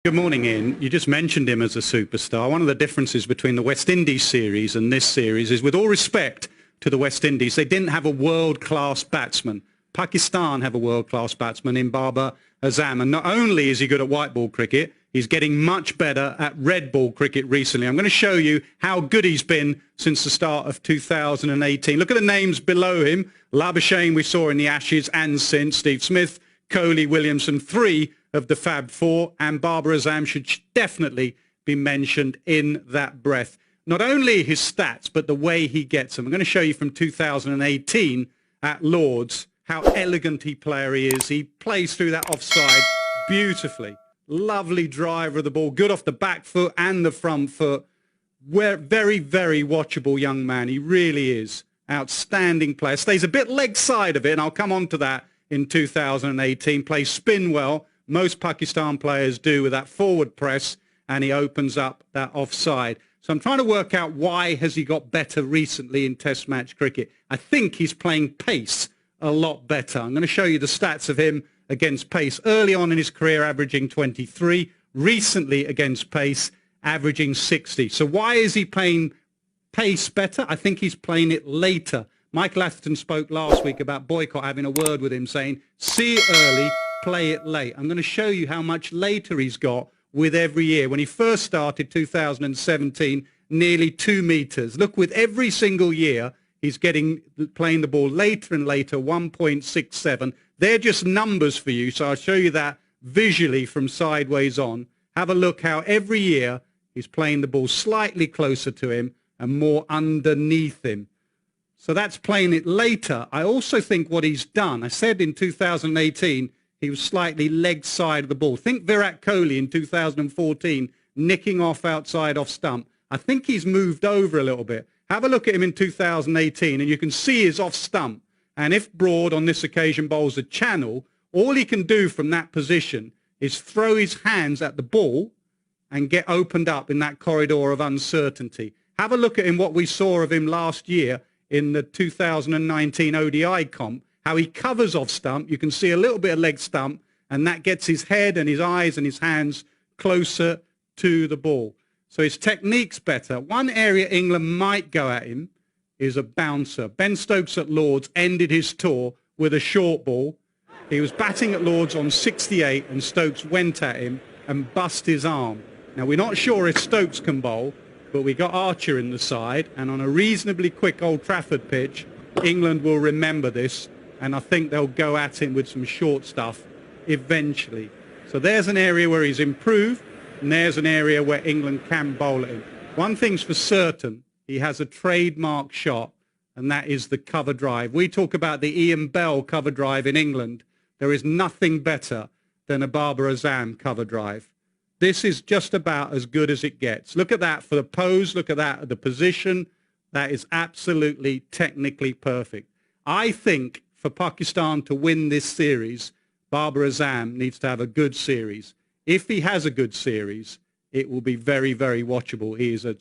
Good morning, Ian. You just mentioned him as a superstar. One of the differences between the West Indies series and this series is, with all respect to the West Indies, they didn't have a world-class batsman. Pakistan have a world-class batsman in Babar Azam. And not only is he good at white ball cricket, he's getting much better at red ball cricket recently. I'm going to show you how good he's been since the start of 2018. Look at the names below him. Labuschagne we saw in the Ashes and since. Steve Smith, Kohli, Williamson, three of the Fab Four, and Babar Azam should definitely be mentioned in that breath. Not only his stats, but the way he gets them. I'm going to show you from 2018 at Lord's how elegant a player he is. He plays through that offside beautifully. Lovely driver of the ball, good off the back foot and the front foot. Very, very watchable young man. He really is. Outstanding player. Stays a bit leg side of it, and I'll come on to that in 2018. Plays spin well. Most Pakistan players do with that forward press, and he opens up that offside. So I'm trying to work out why has he got better recently in Test match cricket. I think he's playing pace a lot better. I'm going to show you the stats of him against pace. Early on in his career, averaging 23. Recently against pace, averaging 60. So why is he playing pace better? I think he's playing it later. Michael Atherton spoke last week about Boycott having a word with him saying, see it early, play it late. I'm going to show you how much later he's got with every year. When he first started, 2017, nearly 2 meters. Look, with every single year, he's playing the ball later and later, 1.67. They're just numbers for you, so I'll show you that visually from sideways on. Have a look how every year he's playing the ball slightly closer to him and more underneath him. So that's playing it later. I also think what he's done, I said in 2018, he was slightly leg side of the ball. Think Virat Kohli in 2014, nicking off outside off stump. I think he's moved over a little bit. Have a look at him in 2018, and you can see his off stump. And if Broad on this occasion bowls a channel, all he can do from that position is throw his hands at the ball and get opened up in that corridor of uncertainty. Have a look at him, what we saw of him last year in the 2019 ODI comp, how he covers off stump. You can see a little bit of leg stump, and that gets his head and his eyes and his hands closer to the ball. So his technique's better. One area England might go at him is a bouncer. Ben Stokes at Lord's ended his tour with a short ball. He was batting at Lord's on 68, and Stokes went at him and bust his arm. Now, we're not sure if Stokes can bowl, but we got Archer in the side, and on a reasonably quick Old Trafford pitch, England will remember this, and I think they'll go at him with some short stuff eventually. So there's an area where he's improved, and there's an area where England can bowl at him. One thing's for certain, he has a trademark shot, and that is the cover drive. We talk about the Ian Bell cover drive in England. There is nothing better than a Babar Azam cover drive. This is just about as good as it gets. Look at that for the pose. Look at that at the position. That is absolutely technically perfect. I think for Pakistan to win this series, Babar Azam needs to have a good series. If he has a good series, it will be very, very watchable. He is a